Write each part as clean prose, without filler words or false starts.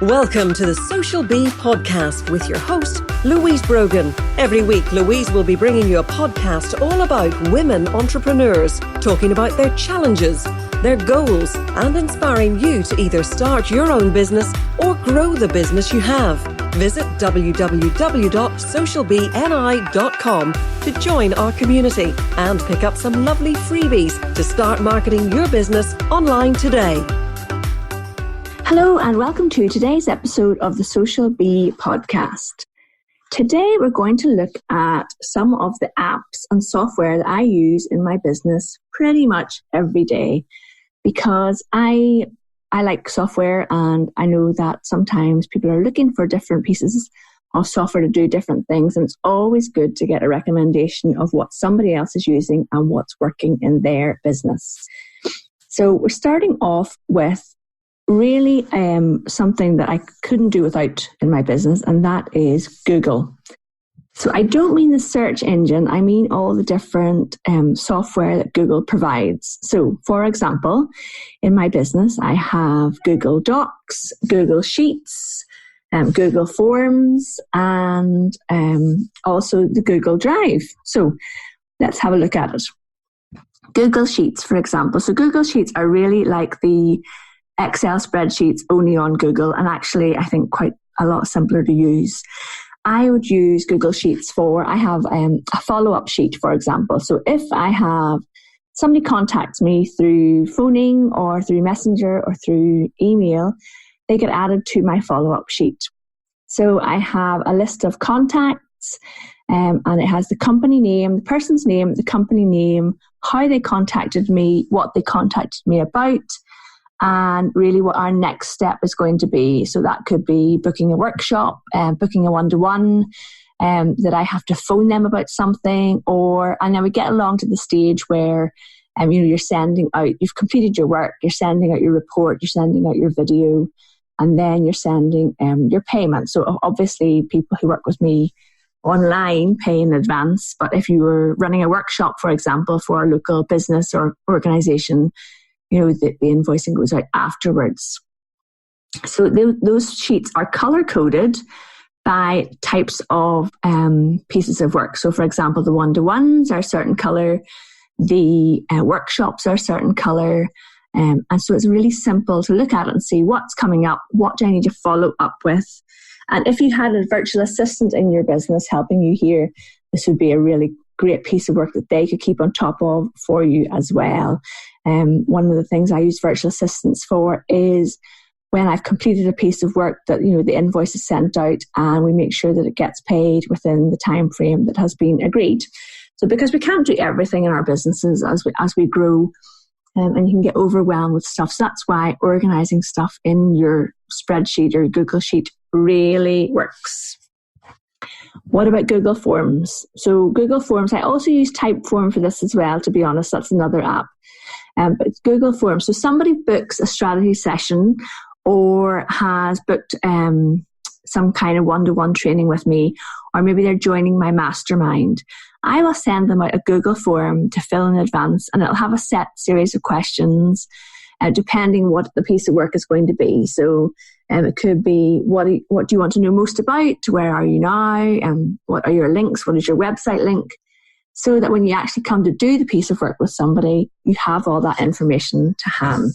Welcome to the Social Bee podcast with your host, Louise Brogan. Every week, Louise will be bringing you a podcast all about women entrepreneurs, talking about their challenges, their goals, and inspiring you to either start your own business or grow the business you have. Visit www.socialbeeni.com to join our community and pick up some lovely freebies to start marketing your business online today. Hello and welcome to today's episode of the Social Bee podcast. Today we're going to look at some of the apps and software that I use in my business pretty much every day because I like software, and I know that sometimes people are looking for different pieces of software to do different things, and it's always good to get a recommendation of what somebody else is using and what's working in their business. So we're starting off with really something that I couldn't do without in my business, and that is Google. So I don't mean the search engine, I mean all the different software that Google provides. So for example, in my business, I have Google Docs, Google Sheets, Google Forms, and also the Google Drive. So let's have a look at it. Google Sheets, for example. So Google Sheets are really like the Excel spreadsheets only on Google, and actually I think quite a lot simpler to use. I would use Google Sheets I have a follow-up sheet, for example. So if I have somebody contacts me through phoning or through Messenger or through email, they get added to my follow-up sheet. So I have a list of contacts, and it has the company name, the person's name, the company name, how they contacted me, what they contacted me about, and really what our next step is going to be. So that could be booking a workshop, booking a one-to-one, that I have to phone them about something, and then we get along to the stage where you're sending out, you've completed your work, you're sending out your report, you're sending out your video, and then you're sending your payment. So obviously people who work with me online pay in advance, but if you were running a workshop, for example, for a local business or organization, the invoicing goes out afterwards. So those sheets are color-coded by types of pieces of work. So, for example, the one-to-ones are a certain color, the workshops are a certain color, and so it's really simple to look at it and see what's coming up, what do I need to follow up with. And if you had a virtual assistant in your business helping you here, this would be a really great piece of work that they could keep on top of for you as well. One of the things I use virtual assistants for is when I've completed a piece of work that the invoice is sent out, and we make sure that it gets paid within the time frame that has been agreed. So because we can't do everything in our businesses as we grow, and you can get overwhelmed with stuff. So that's why organizing stuff in your spreadsheet or Google Sheet really works. What about Google Forms? So Google Forms, I also use Typeform for this as well, to be honest. That's another app. But it's Google Forms. So somebody books a strategy session or has booked some kind of one-to-one training with me, or maybe they're joining my mastermind. I will send them out a Google form to fill in advance, and it'll have a set series of questions depending what the piece of work is going to be. So it could be, what do you want to know most about? Where are you now? What are your links? What is your website link? So that when you actually come to do the piece of work with somebody, you have all that information to hand.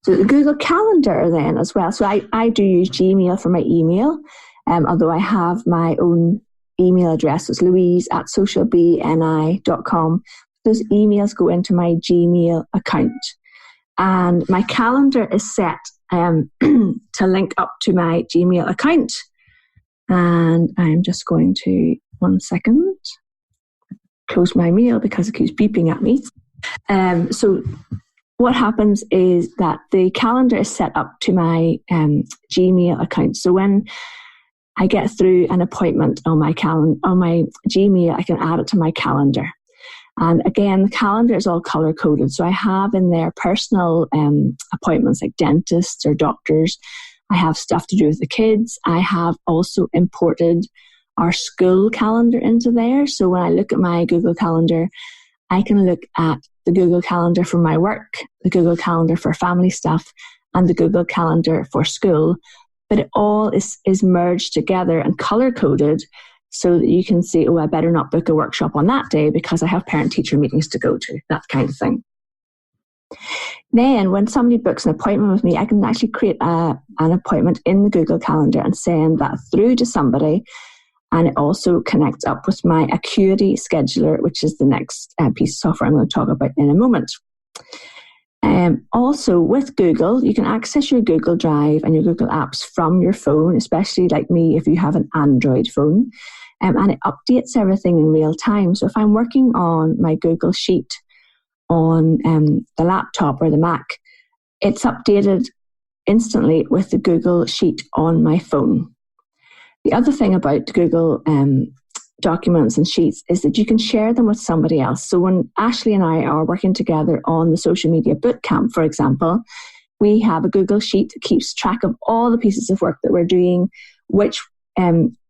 So the Google Calendar then as well. So I do use Gmail for my email, although I have my own email address. It's louise@socialbeeni.com. Those emails go into my Gmail account. And my calendar is set to link up to my Gmail account. And I'm just going to, 1 second, close my mail because it keeps beeping at me. So what happens is that the calendar is set up to my Gmail account. So when I get through an appointment on my Gmail, I can add it to my calendar. And again, the calendar is all color coded. So I have in there personal appointments like dentists or doctors. I have stuff to do with the kids. I have also imported our school calendar into there. So when I look at my Google Calendar, I can look at the Google Calendar for my work, the Google Calendar for family stuff, and the Google Calendar for school, but it all is merged together and color-coded so that you can see, oh, I better not book a workshop on that day because I have parent-teacher meetings to go to, that kind of thing. Then when somebody books an appointment with me, I can actually create an appointment in the Google Calendar and send that through to somebody. And it also connects up with my Acuity scheduler, which is the next piece of software I'm going to talk about in a moment. Also with Google, you can access your Google Drive and your Google Apps from your phone, especially like me if you have an Android phone. And it updates everything in real time. So if I'm working on my Google Sheet on the laptop or the Mac, it's updated instantly with the Google Sheet on my phone. The other thing about Google documents and sheets is that you can share them with somebody else. So when Ashley and I are working together on the social media bootcamp, for example, we have a Google Sheet that keeps track of all the pieces of work that we're doing, which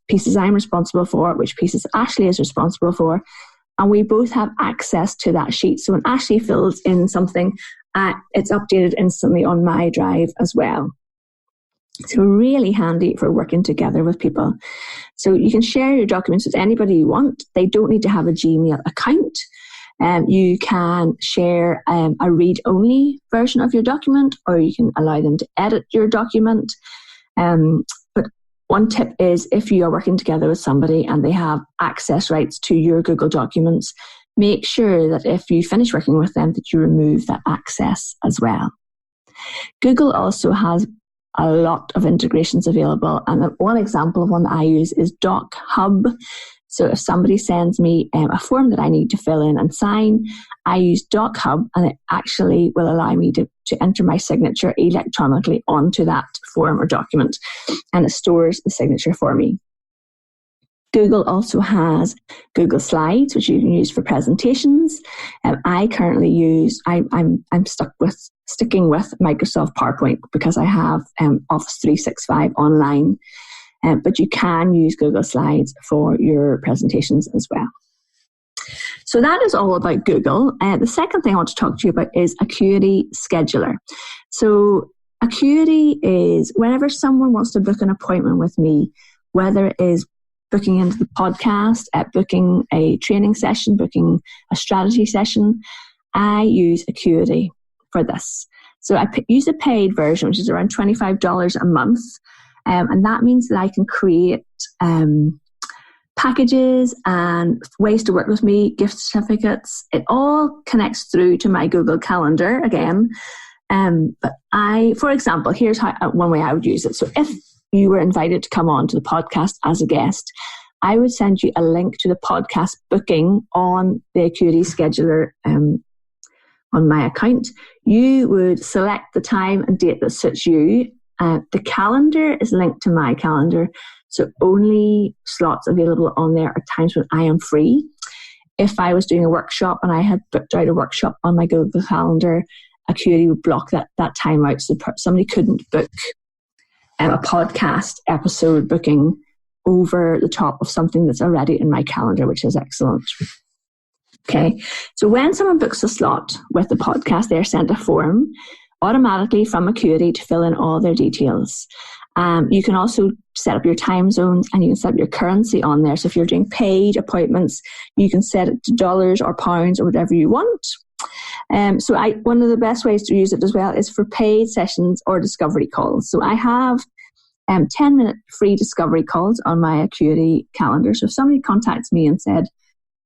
pieces I'm responsible for, which pieces Ashley is responsible for, and we both have access to that sheet. So when Ashley fills in something, it's updated instantly on my drive as well. It's really handy for working together with people. So you can share your documents with anybody you want. They don't need to have a Gmail account. You can share a read-only version of your document, or you can allow them to edit your document. But one tip is if you are working together with somebody and they have access rights to your Google documents, make sure that if you finish working with them that you remove that access as well. Google also has a lot of integrations available, and one example of one that I use is Doc Hub. So if somebody sends me a form that I need to fill in and sign, I use Doc Hub, and it actually will allow me to enter my signature electronically onto that form or document, and it stores the signature for me. Google also has Google Slides, which you can use for presentations. I currently use, I'm sticking with Microsoft PowerPoint because I have Office 365 online, but you can use Google Slides for your presentations as well. So that is all about Google. The second thing I want to talk to you about is Acuity Scheduler. So Acuity is whenever someone wants to book an appointment with me, whether it is booking into the podcast, booking a training session, booking a strategy session, I use Acuity for this. So I use a paid version, which is around $25 a month. And that means that I can create packages and ways to work with me, gift certificates. It all connects through to my Google Calendar again. But for example, here's one way I would use it. So if you were invited to come on to the podcast as a guest, I would send you a link to the podcast booking on the Acuity Scheduler on my account. You would select the time and date that suits you. The calendar is linked to my calendar, so only slots available on there are times when I am free. If I was doing a workshop and I had booked out a workshop on my Google Calendar, Acuity would block that time out so somebody couldn't book a podcast episode booking over the top of something that's already in my calendar, which is excellent. Okay, so when someone books a slot with the podcast, they're sent a form automatically from Acuity to fill in all their details. You can also set up your time zones and you can set up your currency on there. So if you're doing paid appointments, you can set it to dollars or pounds or whatever you want. So one of the best ways to use it as well is for paid sessions or discovery calls. So I have 10-minute free discovery calls on my Acuity calendar. So if somebody contacts me and said,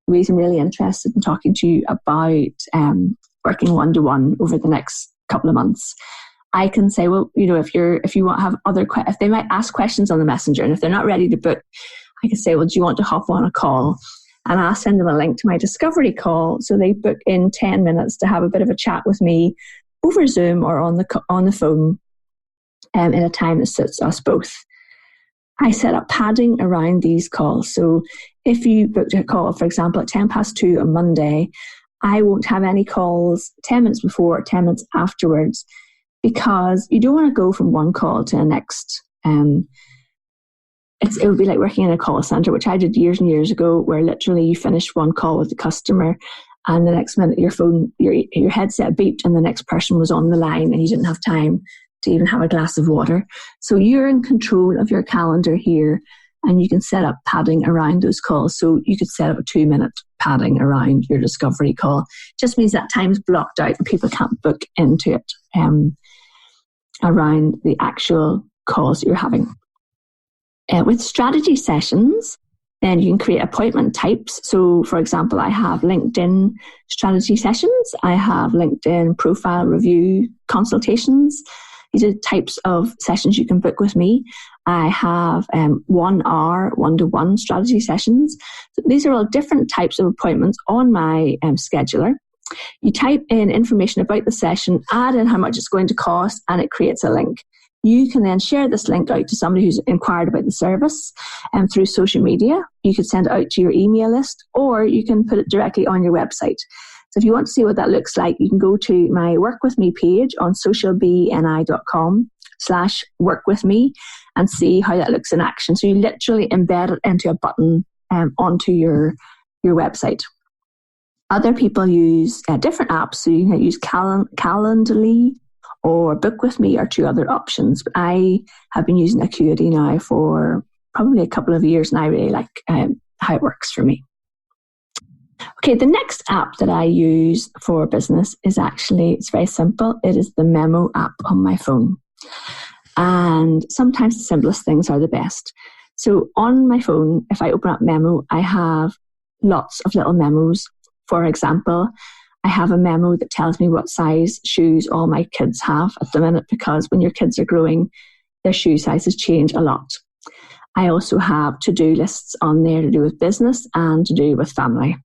Louise, I'm really interested in talking to you about working one-to-one over the next couple of months, I can say, well, if you want to have if they might ask questions on the messenger, and if they're not ready to book, I can say, well, do you want to hop on a call? And I'll send them a link to my discovery call. So they book in 10 minutes to have a bit of a chat with me over Zoom or on the phone in a time that suits us both. I set up padding around these calls. So if you booked a call, for example, at 2:10 on Monday, I won't have any calls 10 minutes before or 10 minutes afterwards, because you don't want to go from one call to the next. It would be like working in a call center, which I did years and years ago, where literally you finished one call with the customer and the next minute your headset beeped and the next person was on the line and you didn't have time to even have a glass of water. So you're in control of your calendar here, and you can set up padding around those calls. So you could set up a 2-minute padding around your discovery call. Just means that time's blocked out and people can't book into it around the actual calls that you're having. With strategy sessions, then you can create appointment types. So, for example, I have LinkedIn strategy sessions. I have LinkedIn profile review consultations. These are types of sessions you can book with me. I have 1 hour, 1-to-1 strategy sessions. So these are all different types of appointments on my scheduler. You type in information about the session, add in how much it's going to cost, and it creates a link. You can then share this link out to somebody who's inquired about the service through social media. You could send it out to your email list, or you can put it directly on your website. So if you want to see what that looks like, you can go to my Work With Me page on socialbni.com/workwithme and see how that looks in action. So you literally embed it into a button onto your website. Other people use different apps. So you can use Calendly or Book With Me are 2 other options. But I have been using Acuity now for probably a couple of years, and I really like how it works for me. Okay, the next app that I use for business is it's very simple. It is the Memo app on my phone. And sometimes the simplest things are the best. So on my phone, if I open up Memo, I have lots of little memos. For example, I have a memo that tells me what size shoes all my kids have at the minute, because when your kids are growing, their shoe sizes change a lot. I also have to-do lists on there to do with business and to do with family.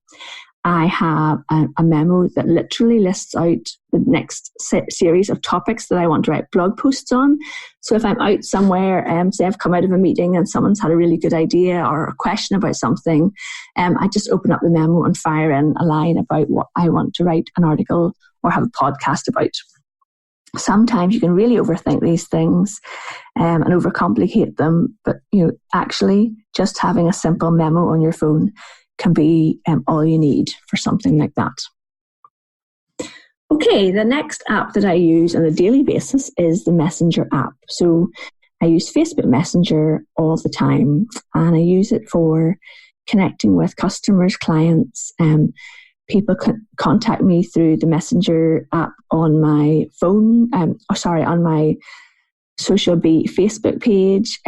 I have a memo that literally lists out the next series of topics that I want to write blog posts on. So if I'm out somewhere, say I've come out of a meeting and someone's had a really good idea or a question about something, I just open up the memo and fire in a line about what I want to write an article or have a podcast about. Sometimes you can really overthink these things and overcomplicate them, but actually just having a simple memo on your phone can be all you need for something like that. Okay, the next app that I use on a daily basis is the Messenger app. So I use Facebook Messenger all the time, and I use it for connecting with customers, clients. People can contact me through the Messenger app on my phone, on my Social Bee Facebook page.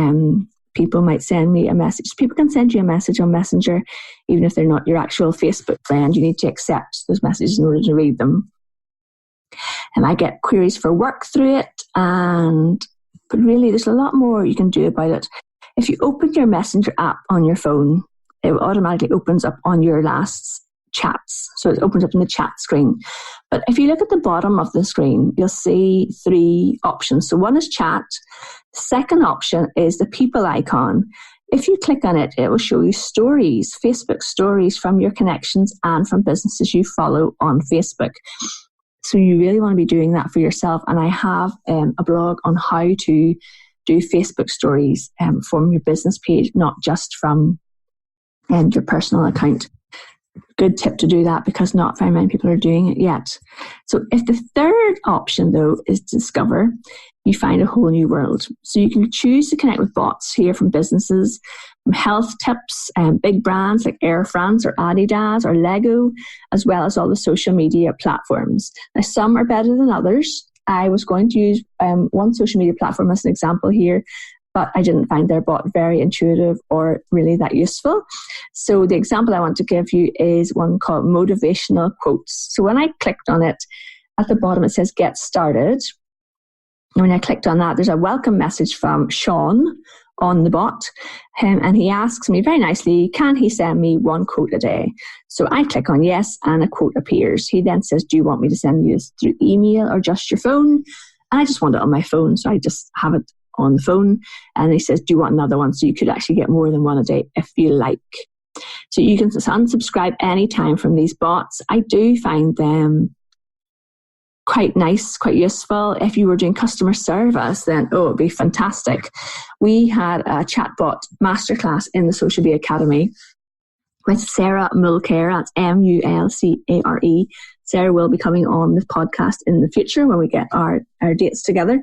People might send me a message. People can send you a message on Messenger, even if they're not your actual Facebook friend. You need to accept those messages in order to read them. And I get queries for work through it. But really, there's a lot more you can do about it. If you open your Messenger app on your phone, it automatically opens up on your last chats. So it opens up in the chat screen. But if you look at the bottom of the screen, you'll see 3 options. So one is chat. Second option is the people icon. If you click on it, it will show you stories, Facebook stories from your connections and from businesses you follow on Facebook. So you really want to be doing that for yourself. And I have a blog on how to do Facebook stories from your business page, not just from your personal account. Good tip to do that, because not very many people are doing it yet. So if the third option, though, is Discover, you find a whole new world. So you can choose to connect with bots here from businesses, from health tips, big brands like Air France or Adidas or Lego, as well as all the social media platforms. Now, some are better than others. I was going to use one social media platform as an example here, but I didn't find their bot very intuitive or really that useful. So the example I want to give you is one called Motivational Quotes. So when I clicked on it, at the bottom it says Get Started. And when I clicked on that, there's a welcome message from Sean on the bot. And he asks me very nicely, can he send me 1 quote a day? So I click on yes, and a quote appears. He then says, do you want me to send you this through email or just your phone? And I just want it on my phone, so I just have it on the phone. And he says, do you want another one? So you could actually get more than 1 a day if you like. So you can unsubscribe anytime from these bots. I do find them quite nice, quite useful. If you were doing customer service, then it would be fantastic. We had a chatbot masterclass in the Social Bee Academy with Sarah Mulcair. That's Mulcare. Sarah will be coming on the podcast in the future when we get our dates together.